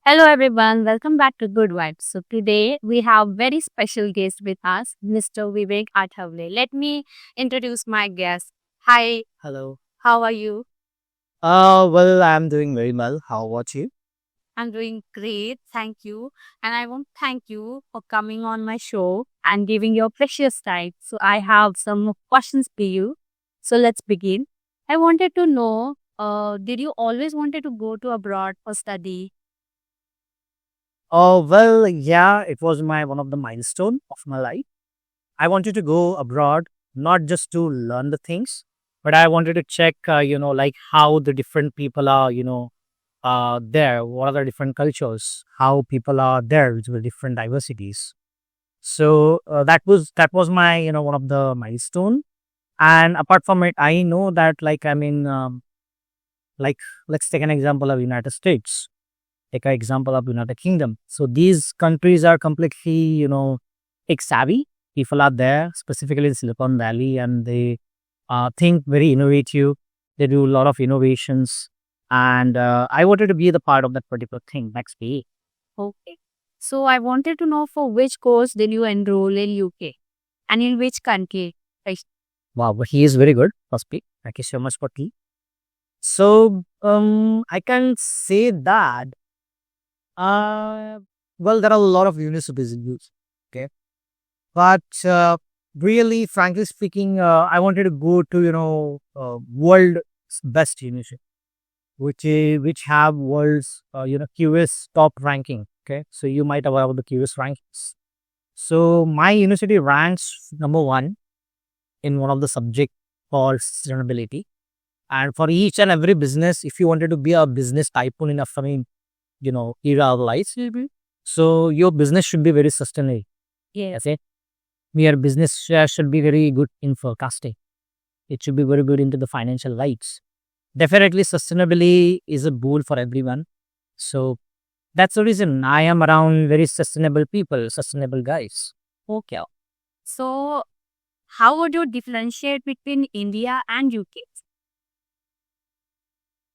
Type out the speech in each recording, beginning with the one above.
Hello everyone, welcome back to Good Vibes. So today we have very special guest with us, Mr. Vivek Athawale. Let me introduce my guest. Hi, Hello. how are you? Well, I'm doing very well. How about you? I'm doing great, thank you. And I want to thank you for coming on my show and giving your precious time. So I have some questions for you. So let's begin. I wanted to know, did you always wanted to go to abroad for study? Oh, well, yeah, it was my one of the milestone of my life. I wanted to go abroad, not just to learn the things, but I wanted to check, like how the different people are, there. What are the different cultures? How people are there with the different diversities. So that was my one of the milestone. And apart from it, I know that like let's take an example of United States, take an example of United Kingdom. So these countries are completely, tech savvy. People are there, specifically in Silicon Valley, and they think very innovative. They do a lot of innovations, and I wanted to be the part of that particular thing. Next week. Okay. So I wanted to know for which course did you enroll in UK and in which country? Right. Wow, but he is very good. Must be. Thank you so much for tea. So I can say that uh, well, there are a lot of universities in use. Okay. But really, frankly speaking, I wanted to go to world's best university, which have world's QS top ranking. Okay, so you might have heard about the QS rankings. So my university ranks number one in one of the subject called sustainability. And for each and every business, if you wanted to be a business tycoon in upcoming era of life, so your business should be very sustainable. Yes. Okay, your business should be very good in forecasting. It should be very good into the financial lights. Definitely, sustainability is a goal for everyone. So that's the reason I am around very sustainable people, sustainable guys. Okay. So how would you differentiate between India and UK?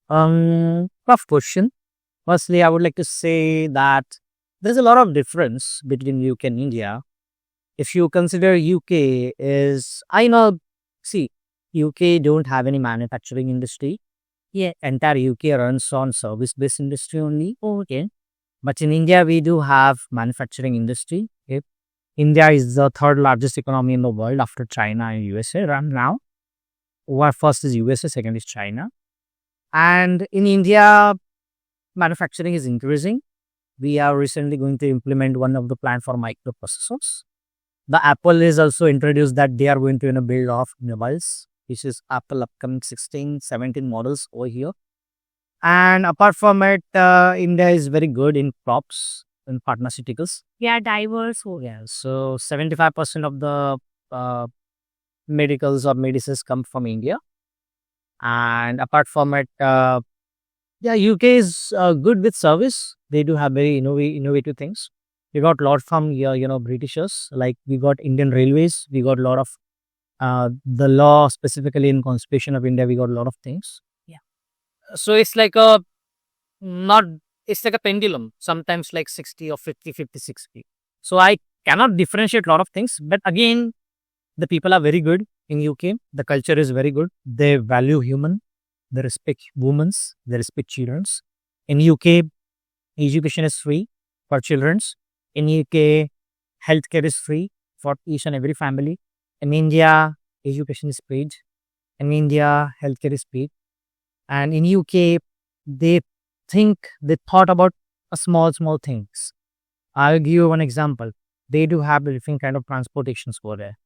Tough question. Firstly, I would like to say that there's a lot of difference between UK and India. If you consider UK is, I know, see, UK don't have any manufacturing industry. Yes. Entire UK runs on service-based industry only. Okay. But in India, we do have manufacturing industry. Okay. India is the third largest economy in the world after China and USA right now. First is USA, second is China. And in India, manufacturing is increasing. We are recently going to implement one of the plan for microprocessors. The Apple is also introduced that they are going to build off mobiles, which is Apple upcoming 16, 17 models over here. And apart from it, India is very good in crops and pharmaceuticals. We are diverse. Yeah, so 75% of the uh, medicals or medicines come from India. And apart from it, yeah, UK is good with service. They do have very innovative things. We got a lot from here, Britishers. Like we got Indian Railways. We got a lot of the law, specifically in Constitution of India. We got a lot of things. Yeah. So it's like a not. It's like a pendulum. Sometimes like 60 or 50, 50, 60. So I cannot differentiate a lot of things. But again, the people are very good in UK. The culture is very good. They value human. They respect women's. They respect children's. In UK, education is free for children's. In UK, healthcare is free for each and every family. In India, education is paid. In India, healthcare is paid. And in UK, they they thought about a small things. I'll give you one example. They do have different kind of transportations over there.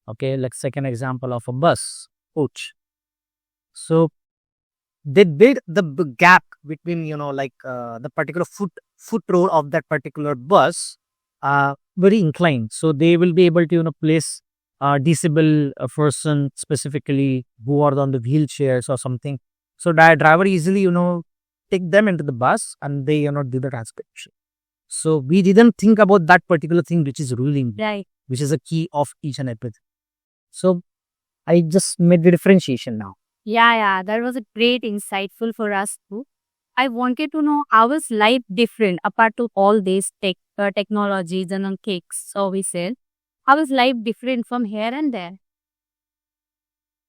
Okay, let's take an example of a bus, coach. So they build the gap between the particular foot road of that particular bus very inclined, so they will be able to place a disabled person specifically who are on the wheelchairs or something, so that driver easily take them into the bus and they do the transportation. So we didn't think about that particular thing which is ruling, Right. which is a key of each and everything. So I just made the differentiation now. Yeah, that was a great insightful for us too. I wanted to know how is life different apart to all these technologies and cakes services. How is life different from here and there?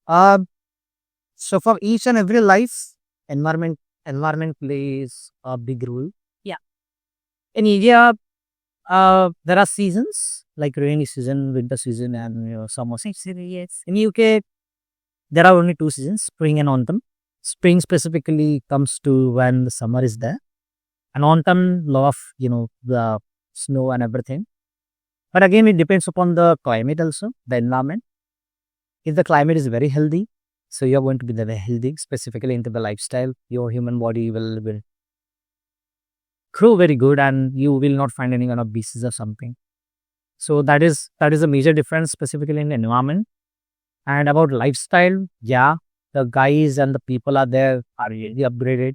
Uh, so for each and every life, environment environment plays a big role. Yeah. In India, there are seasons like rainy season, winter season, and summer season. Yes. In UK, there are only two seasons, spring and autumn. Spring specifically comes to when the summer is there, and autumn, lot of the snow and everything. But again, it depends upon the climate also, the environment. If the climate is very healthy, so you're going to be very healthy, specifically into the lifestyle. Your human body will grow very good, and you will not find any kind of disease or something. So that is a major difference, specifically in the environment. And about lifestyle, yeah, the guys and the people are there are really upgraded.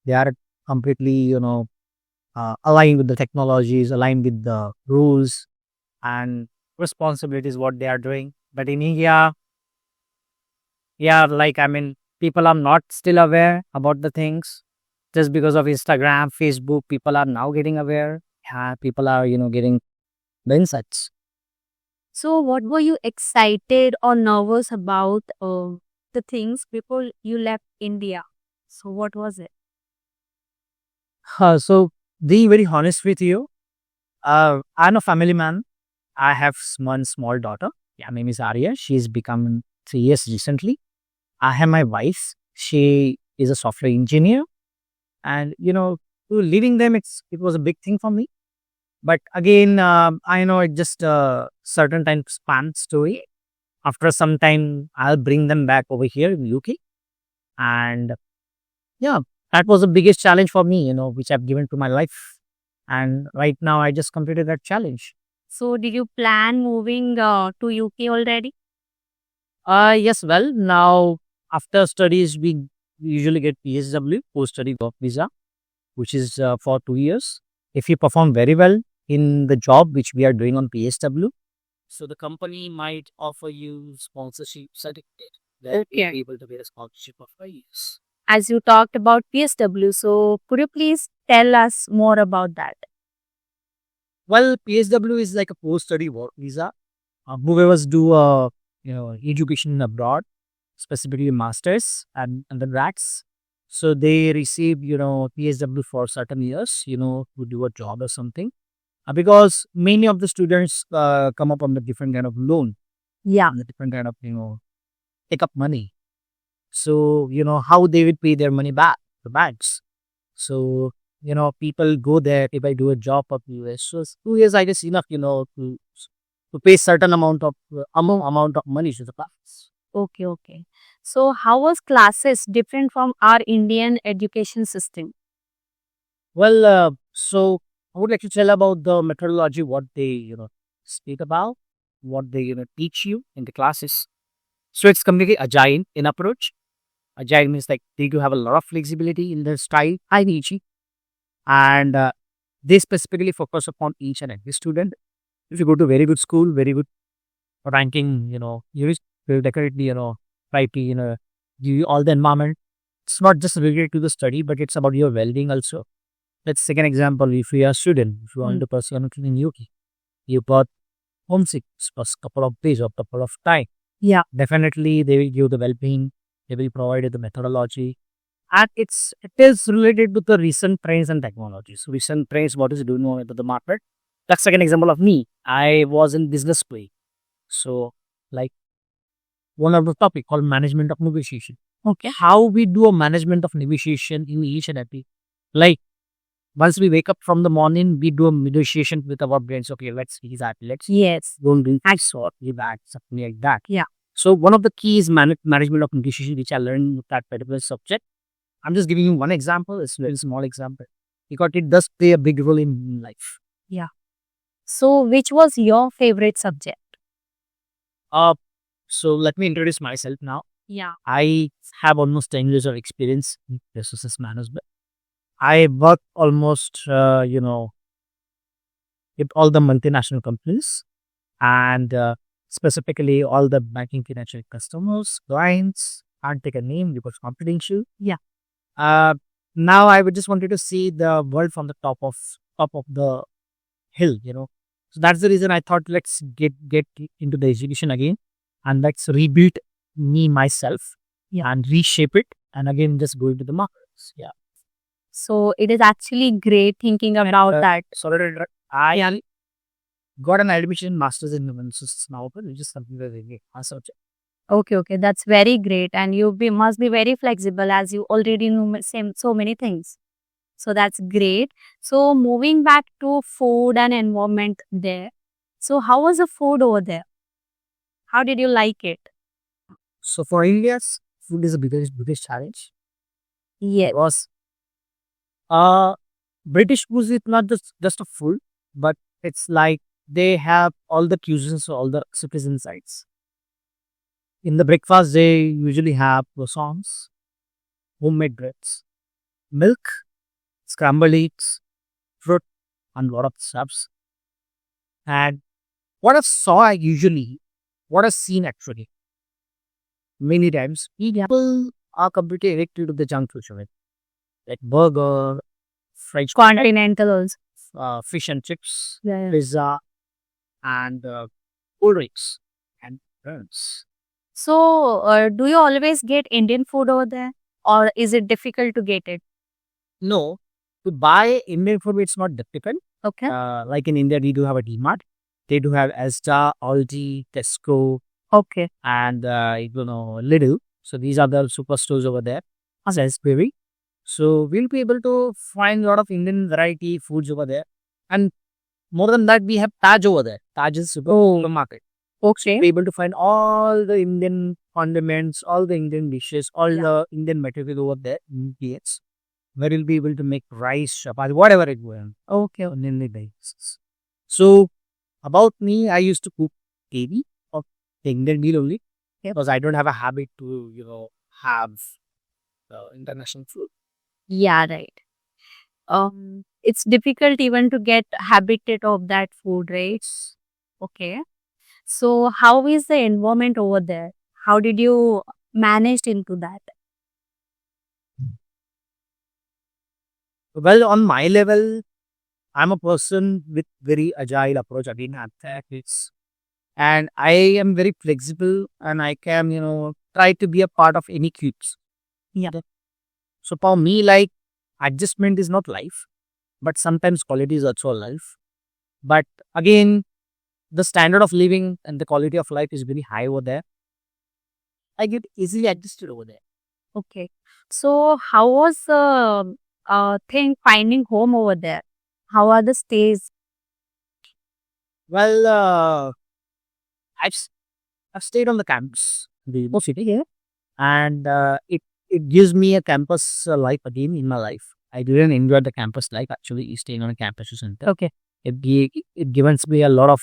They are completely, aligned with the technologies, aligned with the rules and responsibilities what they are doing. But in India, yeah, like I mean, people are not still aware about the things just because of Instagram, Facebook. People are now getting aware. Yeah, people are getting the insights. So, what were you excited or nervous about the things before you left India? So, what was it? So, being very honest with you, I'm a family man. I have one small daughter. Yeah, name is Arya. She's become 3 years recently. I have my wife. She is a software engineer, and to leaving them, it was a big thing for me. But again, I know it just a certain time span story. After some time, I'll bring them back over here in UK, and yeah, that was the biggest challenge for me. Which I've given to my life, and right now I just completed that challenge. So, did you plan moving to UK already? Yes, well, now after studies, we usually get PSW, post study work visa, which is for 2 years. If you perform very well in the job which we are doing on PSW, so the company might offer you sponsorship certificate that you'll be able to get a sponsorship of 5 years. As you talked about PSW, so could you please tell us more about that? Well, PSW is like a post study work visa. Whoever's do education abroad, specifically masters and undergrads. So they receive PSW for certain years, to do a job or something. Because many of the students come up on the different kind of loan, Yeah. and the different kind of take up money. So how they would pay their money back, the banks. So people go there if I do a job of US. So 2 years I guess enough, to pay certain amount of money to the banks. Okay, okay. So, how was classes different from our Indian education system? Well, so I would like to tell about the methodology, what they speak about, what they teach you in the classes. So it's completely agile in approach. Agile means like they do have a lot of flexibility in their style, high teaching, and they specifically focus upon each and every student. If you go to very good school, very good ranking, will definitely try to give you all the environment. It's not just related to the study, but it's about your well-being also. Let's take an example. If you are a student, if you want to pursue anything in UK, you got homesick for a couple of days or couple of time. Yeah. Definitely, they will give the well-being. They will provide you the methodology, and it is related to the recent trends and technologies. Recent trends, what is doing now into the market. That's second example of me. I was in business play, so like one of the topic called management of negotiation. Okay. How we do a management of negotiation in each and every, like once we wake up from the morning, we do a negotiation with our brains. Okay, let's see that. Let's Yes. go and do X or do that, something like that. Yeah. So one of the keys management of negotiation, which I learned with that particular subject. I'm just giving you one example. It's a very small example because it does play a big role in life. Yeah. So, which was your favorite subject? So let me introduce myself now. Yeah. I have almost 10 years of experience in resources management. I work almost, with all the multinational companies and specifically all the banking financial customers, clients. Can't take a name because confidential. Yeah. Uh, Now I would just wanted to see the world from the top of the hill, So that's the reason I thought let's get into the education again and let's rebuild me myself and reshape it and again just go into the markets. Yeah. So it is actually great thinking about that. Sorry to interrupt. I got an admission masters in human resources now, but we just completed the subject. Okay, that's very great, and must be very flexible as you already know so many things. So that's great. So moving back to food and environment there. So how was the food over there? How did you like it? So for India's food is the biggest challenge. Yes. Because British food is not just a food, but it's like they have all the cuisines, all the recipes insights. In the breakfast, they usually have croissants, homemade breads, milk, scrambled eggs, fruit, and lot of stuffs. And what I've seen actually, many times, people are completely addicted to the junk food, right? Like burger, French Continentals. fish and chips, Yeah. pizza, and cold drinks and burns. So do you always get Indian food over there, or is it difficult to get it? No, to buy Indian food, it's not difficult. Okay. Like in India, we do have a DMart. They do have Asda, Aldi, Tesco, Okay. and Lidl. So these are the superstores over there. Sainsbury. So we'll be able to find a lot of Indian variety foods over there. And more than that, we have Taj over there. Taj is supermarket. Okay. Be able to find all the Indian condiments, all the Indian dishes, all the Indian material over there. Ingredients, where you'll be able to make rice, chapati, whatever it was. Okay. On Indian basis. So about me, I used to cook daily or the Indian meal only because I don't have a habit to have international food. Yeah, right. It's difficult even to get habited of that food, right? Okay. So how is the environment over there? How did you manage into that? Well, on my level, I'm a person with very agile approach again at tactics. And I am very flexible and I can, try to be a part of any cubes. Yeah. So for me, like adjustment is not life, but sometimes quality is also life. But again, the standard of living and the quality of life is very high over there. I get easily adjusted over there. Okay. So how was the thing finding home over there? How are the stays? Well, I've stayed on the campus, the university here, and it gives me a campus life again in my life. I didn't enjoy the campus life actually staying on a campus center. Okay. It gives me a lot of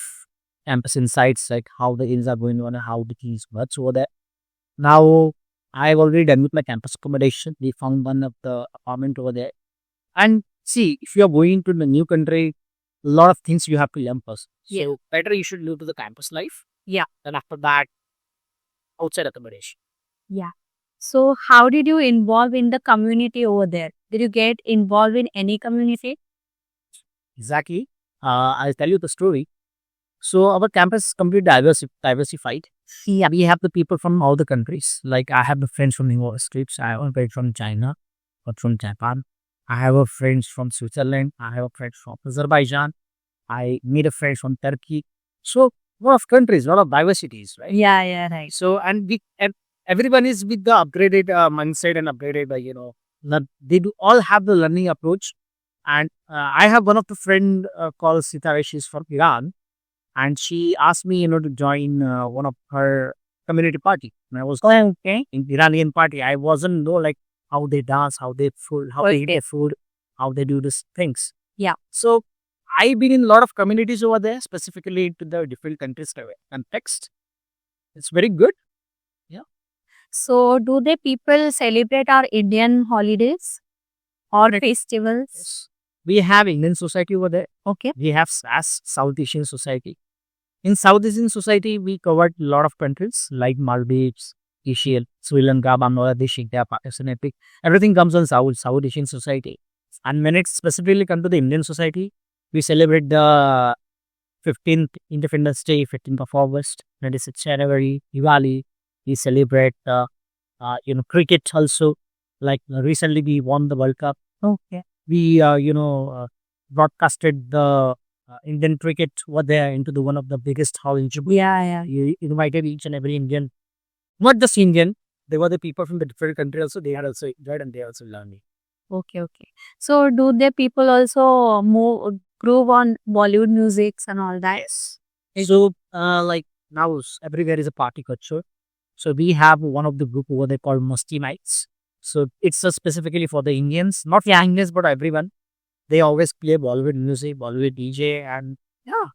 campus insights like how the things are going on and how the things work over there. Now I've already done with my campus accommodation. We found one of the apartment over there. And see, if you are going to the new country, a lot of things you have to learn first. Yeah. So better you should live to the campus life. Yeah. Then after that, outside accommodation. Yeah. So how did you involve in the community over there? Did you get involved in any community? Exactly. I'll tell you the story. So our campus is completely diversified. Yeah. We have the people from all the countries. Like I have the friends from the University. I have a friend from China or from Japan. I have a friends from Switzerland. I have a friend from Azerbaijan. I meet a friend from Turkey. So a lot of countries, a lot of diversities, right? Yeah, right. So and everyone is with the upgraded mindset and upgraded, they do all have the learning approach. And I have one of the friend called Sitare. She's from Iran, and she asked me, to join one of her community party. And I was Okay. in Iranian party. I wasn't know like how they dance, how they food, how they eat Okay. their food, how they do these things. Yeah. So I've been in a lot of communities over there, specifically into the different countries context. It's very good. So do they people celebrate our Indian holidays or festivals? Yes. We have Indian society over there. Okay. We have SAS, South Asian Society. In South Asian Society, we covered a lot of countries like Maldives, Asian, Sri Lanka, Bangladesh, India, Pakistan, Epic. Everything comes on South Asian society. And when it specifically come to the Indian society, we celebrate the 15th Independence Day, 15th of August, 26th January, Diwali. We celebrate, cricket also. Like recently we won the World Cup. Okay. We, broadcasted the Indian cricket over there into the one of the biggest hall in Japan. Yeah. We invited each and every Indian, not just Indian. They were the people from the different country also. They had also enjoyed and they also learned. Okay. So do the people also groove on Bollywood musics and all that? Yes. So, like now everywhere is a party culture. So we have one of the group over there called Musty Mites. So it's specifically for the Indians, not the Indians, but everyone. They always play Bollywood music, Bollywood DJ, and yeah.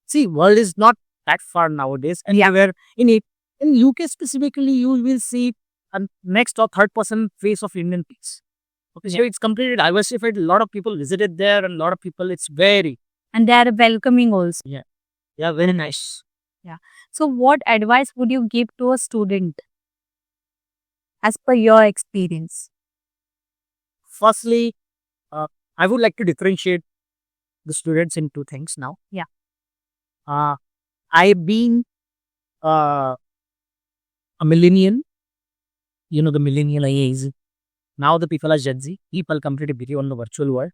See, world is not that far nowadays. And where in it, in UK specifically, you will see a next or third person face of Indian piece. Okay, so it's completely diversified. A lot of people visited there, and a lot of people. It's very And they are welcoming also. yeah, very nice. So what advice would you give to a student as per your experience? Firstly, I would like to differentiate the students in two things now. Yeah. I've been a millennial. You know the millennial age. Now the people are Gen Z. People completely busy on the virtual world.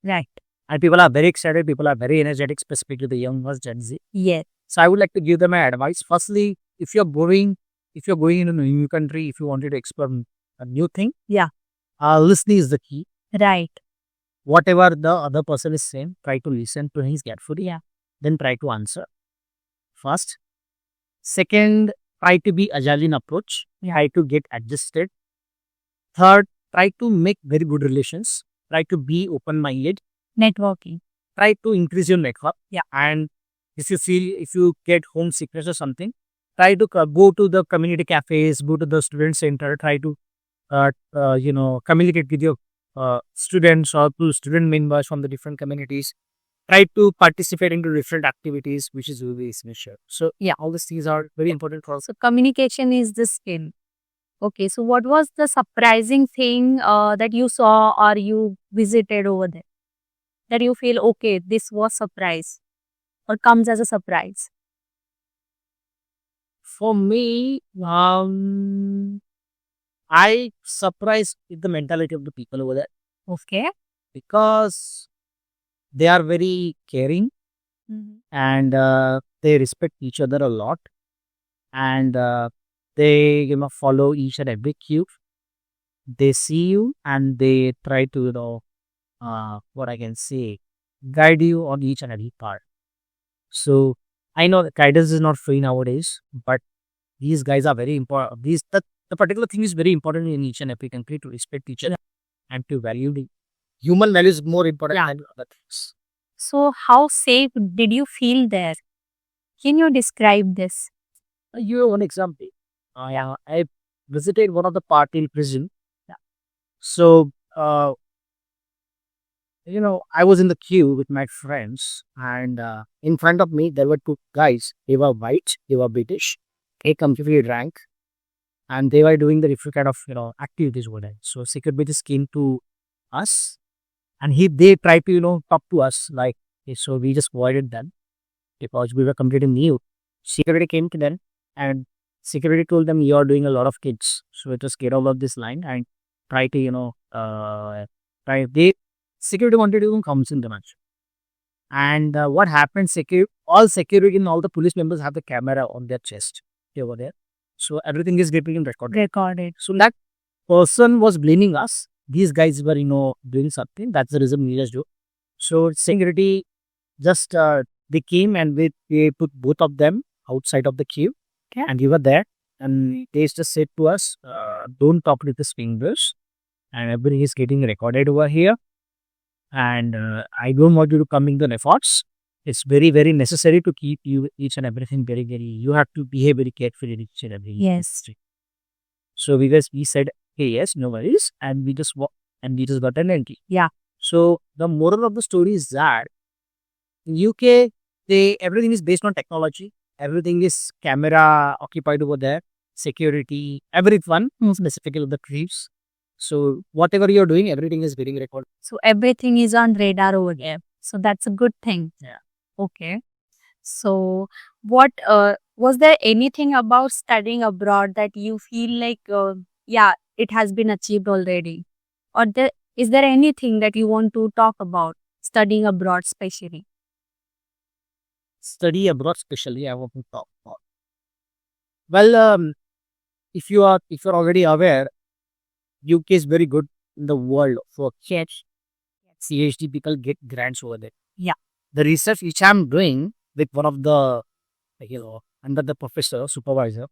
Right. And people are very excited. People are very energetic, specifically the young ones, Gen Z. Yes. So I would like to give them my advice. Firstly, if you're going in a new country, if you wanted to explore a new thing, listening is the key. Right. Whatever the other person is saying, try to listen to him carefully. Yeah. Then try to answer. First. Second, try to be agile in approach. Yeah. Try to get adjusted. Third, try to make very good relations. Try to be open-minded. Networking. Try to increase your network. Yeah. And if you get homesickness or something, try to go to the community cafes, go to the student center, try to, communicate with your students or to student members from the different communities. Try to participate into different activities, which is really essential. So, all these things are very important for us. So communication is the skill. Okay. So what was the surprising thing that you saw or you visited over there? That you feel, okay, this was surprise or comes as a surprise? For me, I surprised with the mentality of the people over there Okay. because they are very caring and they respect each other a lot and they follow each and every cue. They see you and they try to what I can say, guide you on each and every part. So I know that guidance is not free nowadays, but these guys are very important. The particular thing is very important in each and every country to respect each other and to value the human value is more important than other things. So how safe did you feel there? Can you describe this? You have one example. I visited one of the party prison. So, I was in the queue with my friends, and in front of me there were two guys. They were white, they were British, they completely drank, and they were doing the different kind of activities over there. So security came to us, and they tried to talk to us like so. We just avoided them because we were completely new. Security came to them, and security told them, "You are doing a lot of kids, so just get out of this line and try to try." Security wanted to come in the match. And what happened, all security and all the police members have the camera on their chest over there. So everything is getting recorded. So that person was blaming us. These guys were, doing something. That's the reason we just do. So security just, they came and they put both of them outside of the queue. Okay. And we were there. And they just said to us, don't talk with the fingers. And everything is getting recorded over here. And I don't want you to come in the efforts. It's very, very necessary to keep you each and everything very, very. You have to behave very carefully each and every. Yes. So we said, hey, yes, no worries, and we just walked and we just got an entry. Yeah. So the moral of the story is that in UK, everything is based on technology. Everything is camera occupied over there. security, everyone, specifically the trips. So whatever you're doing, everything is getting recorded. So everything is on radar over there. So that's a good thing. Yeah. Okay. So what was there anything about studying abroad that you feel like yeah, it has been achieved already? Or is there anything that you want to talk about studying abroad especially? Study abroad, especially, I want to talk about. Well, if you're already aware, UK is very good in the world for Yes. PhD. People get grants over there. Yeah. The research which I'm doing with one of the, under the professor supervisor,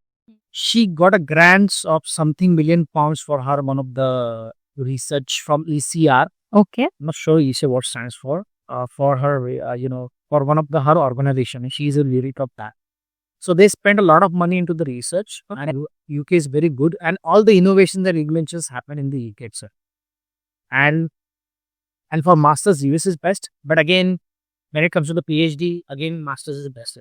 she got a grants of something £1 million for her one of the research from ECR. Okay. I'm not sure ECR what stands for her, for one of the her organization. She is a really top that. So they spend a lot of money into the research, and UK is very good, and all the innovations and inventions happen in the UK itself. And for masters, US is best, but again, when it comes to the PhD, again, masters is the best.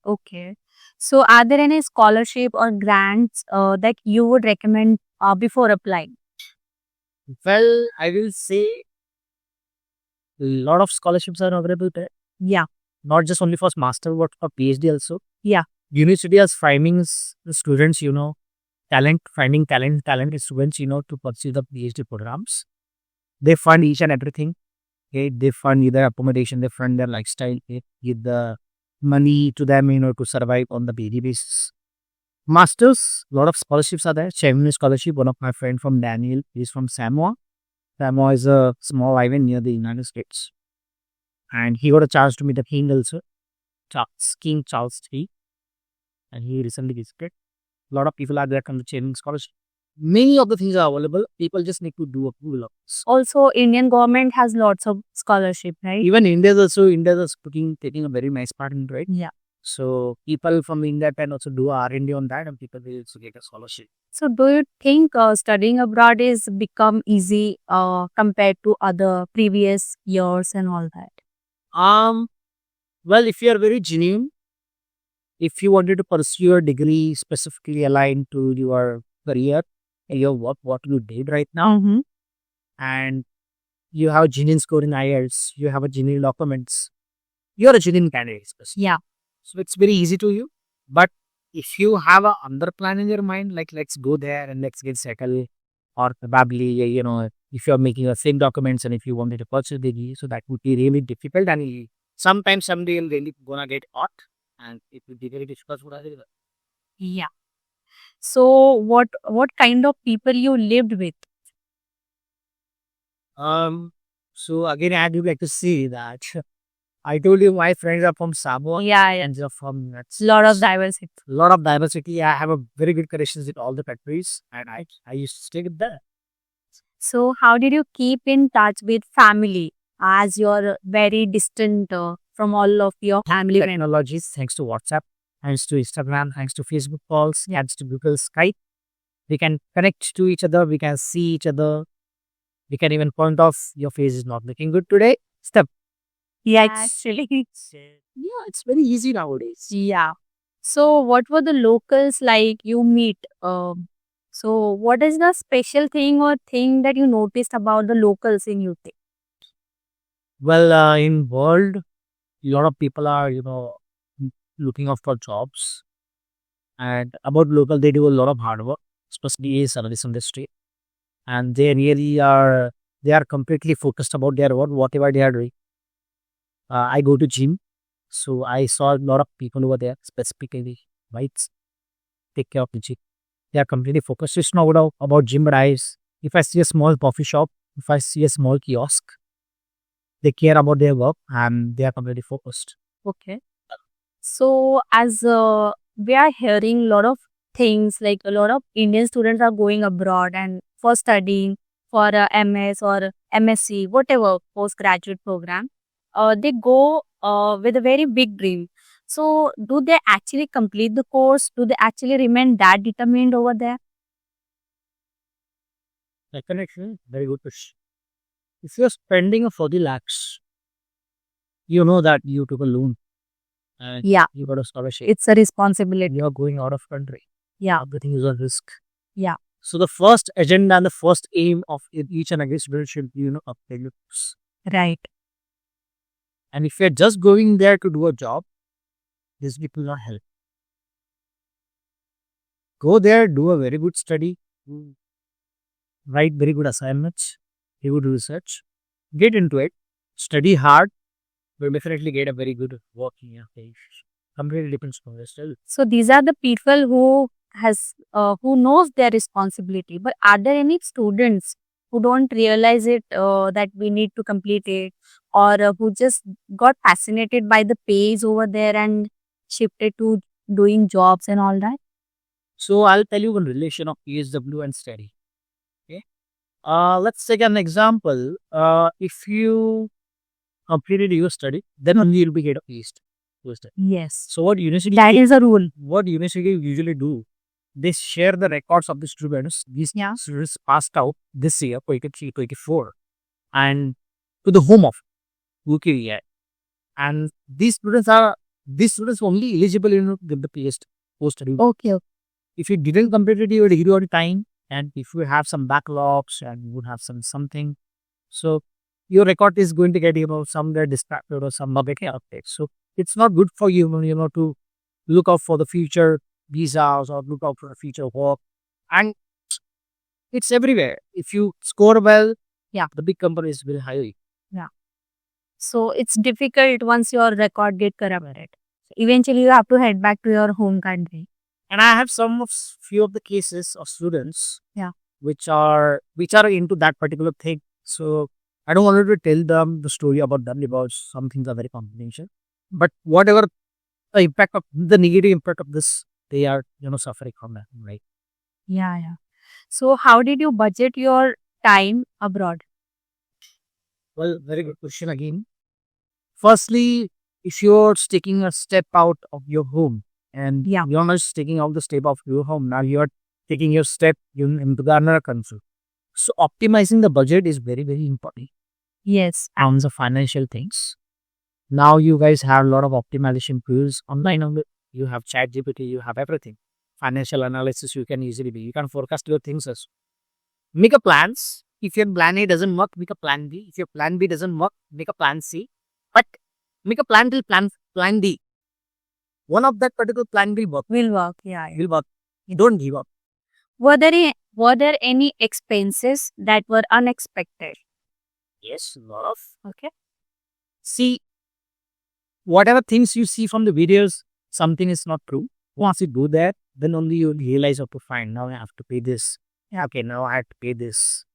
Okay. So are there any scholarship or grants that you would recommend before applying? Well, I will say a lot of scholarships are available there. Yeah. Not just only for master, but for PhD also. Yeah. University is finding the students, finding talented students, to pursue the PhD programs. They fund each and everything. Okay, they fund either accommodation, they fund their lifestyle, they give the money to them, to survive on the daily basis. Masters, a lot of scholarships are there. Chemin scholarship, one of my friend from Daniel is from Samoa. Samoa is a small island near the United States. And he got a chance to meet the king also, King Charles III. And he recently visited. A lot of people are there come to Chemin scholarship. Many of the things are available. People just need to do a Google of this. Also, Indian government has lots of scholarship, right? Even India is taking a very nice part in it. Yeah. So people from India can also do R&D on that, and people will also get a scholarship. So do you think studying abroad is become easy compared to other previous years and all that? Well, if you are very genuine, if you wanted to pursue your degree specifically aligned to your career and your work, what you did right now, Mm-hmm. and you have a genuine score in IELTS, you have a genuine documents, you're a genuine candidate. Specifically. Yeah. So it's very easy to you. But if you have a other plan in your mind, like let's go there and let's get settled, or probably, if you're making the same documents and if you wanted to purchase the degree, so that would be really difficult, and sometimes someday you'll really gonna get hot and it will be very difficult for us. Yeah. So what kind of people you lived with? So again, I do like to see that I told you my friends are from Samoa. Yeah, And they're from lot of diversity. lot of diversity. I have a very good connections with all the countries, and I used to stay with them. So how did you keep in touch with family as you're very distant from all of your family members? Technologies, thanks to WhatsApp, thanks to Instagram, thanks to Facebook calls, thanks to Google Skype, we can connect to each other, we can see each other, we can even point off your face is not looking good today. Step. Yeah, actually. Yeah, it's very easy nowadays. Yeah. So what were the locals like you meet? So what is the special thing or thing that you noticed about the locals in UK? Well, in world, a lot of people are, looking out for jobs. And about local, they do a lot of hard work, especially in service industry. And they are completely focused about their work, whatever they are doing. I go to gym, so I saw a lot of people over there, specifically whites, take care of the gym. They are completely focused. It's not about gym, but if I see a small coffee shop, if I see a small kiosk, they care about their work and they are completely focused. Okay. So as we are hearing a lot of things, like a lot of Indian students are going abroad and for studying for a MS or MSc, whatever postgraduate program, they go with a very big dream. So do they actually complete the course? Do they actually remain that determined over there? Connection, very good question. If you're spending a 40 lakhs, you know that you took a loan and Yeah, you got a scholarship. it's a responsibility. You're going out of country. Yeah. Everything is a risk. Yeah. So the first agenda and the first aim of each and every student should be, upgrade your course. Right. And if you're just going there to do a job, this will not help. Go there, do a very good study, write very good assignments, do good research, get into it, study hard, will definitely get a very good work in your face. Completely depends on yourself. So these are the people who knows their responsibility. But are there any students who don't realize it that we need to complete it, or who just got fascinated by the pays over there and shifted to doing jobs and all that? So I'll tell you one relation of PSW and study. Okay. Let's take an example. If you completed your study, then only you'll be get a PhD. Yes. So what university? That is a rule. What university usually do? They share the records of the students. These Yeah. students passed out this year, 23, 24, and to the home of UK. And these students only eligible to get the PhD post study. Okay. If you didn't complete it, your degree on time, and if you have some backlogs and you would have something, so your record is going to get somewhere distracted or some update. So it's not good for you, to look out for the future visas or look out for the future work. And it's everywhere. If you score well, Yeah. the big companies will hire you. So it's difficult once your record get corrupted. Eventually, you have to head back to your home country. And I have few of the cases of students, Yeah. which are into that particular thing. So I don't want to tell them the story about them because some things are very confidential. But whatever the negative impact of this, they are suffering from that, right? Yeah. So how did you budget your time abroad? Well, very good question again. Firstly, if you're taking a step out of your home and Yeah. you're not just taking out the step of your home, now you're taking your step into the another country. So optimizing the budget is very, very important. Yes. Terms of financial things. Now you guys have a lot of optimization tools online. You have ChatGPT, you have everything. Financial analysis you can easily do. You can forecast your things as well. Make a plans. If your plan A doesn't work, make a plan B. If your plan B doesn't work, make a plan C. But make a plan till plan D. One of that particular plan will work. Will work. Yeah. Will work. Don't give up. Were there any expenses that were unexpected? Yes, lot of. Okay. See, whatever things you see from the videos, something is not true. Once you do that, then only you realize, okay, fine, now I have to pay this. Yeah. Okay, now I have to pay this.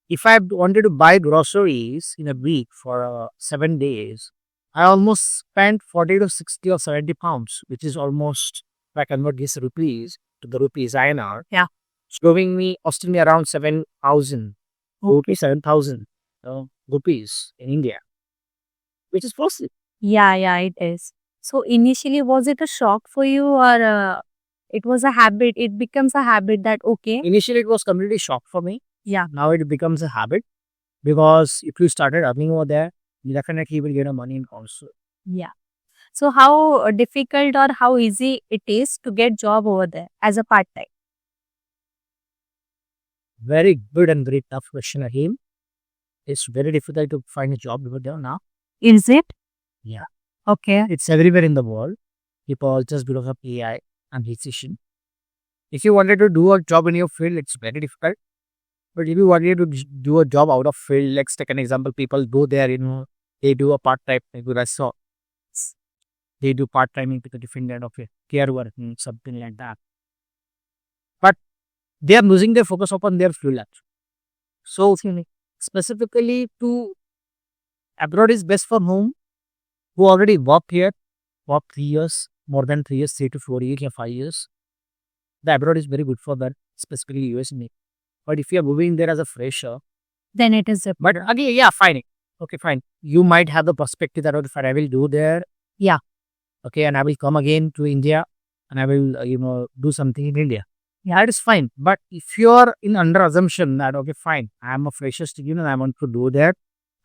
If I wanted to buy groceries in a week for 7 days, I almost spent 40 to 60 or 70 pounds, which is almost, if I convert these rupees to the rupees INR, Yeah. costing me around 7,000, 7,000 rupees in India, which is possible. Yeah, it is. So initially, was it a shock for you, or it was a habit? It becomes a habit that, okay. Initially, it was completely shock for me. Yeah. Now it becomes a habit because if you started earning over there, you definitely will get a money in also. Yeah. So how difficult or how easy it is to get job over there as a part-time? Very good and very tough question again. It's very difficult to find a job over there now. Is it? Yeah. Okay. It's everywhere in the world. People just because of AI and recession. If you wanted to do a job in your field, it's very difficult. But if you wanted to do a job out of field, let's take an example. People go there, they do a part-time, maybe I saw. They do part-time into the different kind of care work and something like that. But they are losing their focus upon their field. So specifically to abroad is best for whom who already work here, work 3 years, more than 3 years, 3 to 4 years, or 5 years. The abroad is very good for that, specifically US. But if you are moving there as a fresher, then it is a but again, yeah, fine. Okay, fine. You might have the perspective that, okay, fine, I will do there. Yeah. Okay, and I will come again to India and I will, do something in India. Yeah, it is fine. But if you are in under assumption that, okay, fine, I am a fresher student and I want to do that.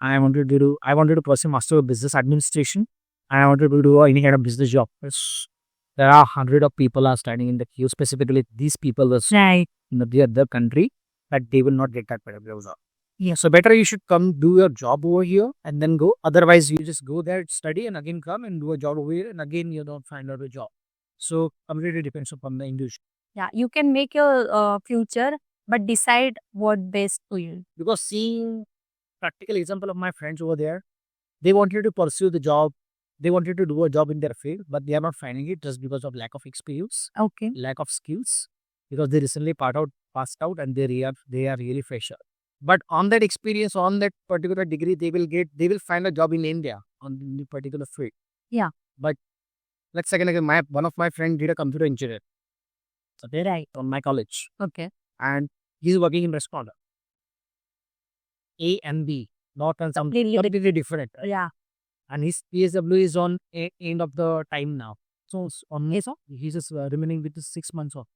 I wanted to pursue Master of Business Administration and I wanted to do any kind of business job. there are hundred of people are standing in the queue. Specifically, these people was Right. in the other country, but they will not get that particular job. Yeah. So better you should come do your job over here and then go. Otherwise, you just go there, study, and again come and do a job over here, and again you don't find out a job. So completely depends upon the individual. Yeah. You can make your future, but decide what best for you. Because seeing practical example of my friends over there, they wanted to pursue the job, they wanted to do a job in their field, but they are not finding it just because of lack of experience, Okay. lack of skills, because they recently passed out, and they are really fresher. But on that experience, on that particular degree, they will find a job in India on the particular field. Yeah. But let's say again, one of my friend did a computer engineer. Okay, Right. on my college, Okay. and he's working in restaurant. A and B, not on some completely different. Right? Yeah. And his PSW is on end of the time now. So on his off, he's just remaining with the 6 months off.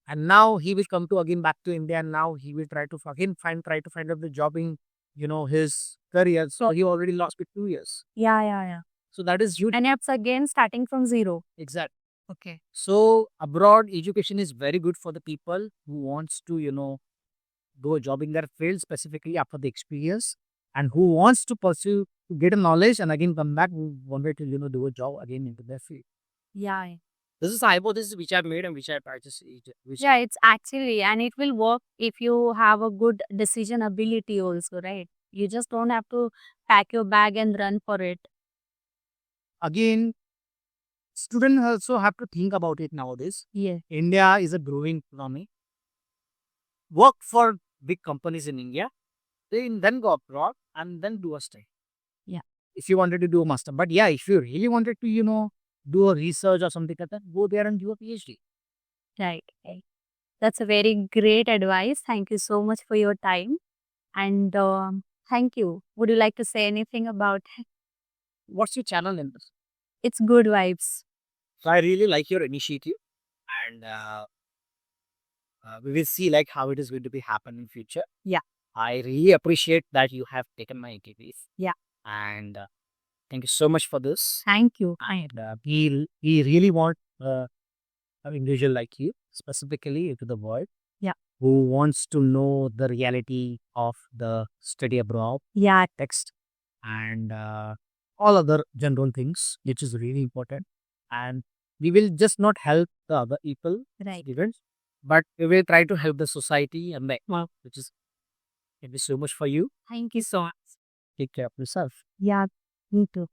And now he will come to again back to India, and now he will try to try to find out the job in his career. So he already lost with 2 years. Yeah. Yeah. Yeah. So that is huge. And it's again starting from zero. Exactly. Okay. So abroad education is very good for the people who wants to do a job in their field, specifically after the experience, and who wants to pursue to get a knowledge and again come back who wanted to do a job again into their field. Yeah. This is hypothesis which I made and which I practice. Yeah, it's actually, and it will work if you have a good decision ability also, right? You just don't have to pack your bag and run for it. Again, students also have to think about it nowadays. Yeah. India is a growing economy. Work for big companies in India, then go abroad and then do a stay. Yeah. If you wanted to do a master. But yeah, if you really wanted to, do a research or something like that, go there and do a PhD. Right. Right. That's a very great advice. Thank you so much for your time. And thank you. Would you like to say anything about What's your channel in this? It's Good Vibes? So I really like your initiative, and we will see like how it is going to be happen in future. Yeah. I really appreciate that you have taken my interviews. Yeah. And thank you so much for this. Thank you. And we really want an individual like you, specifically into the world. Yeah. Who wants to know the reality of the study abroad Yeah. text and all other general things, which is really important. And we will just not help the other people, Right. students, but we will try to help the society and the economy, which is thank you so much for you. Thank you so much. Take care of yourself. Yeah. Me too.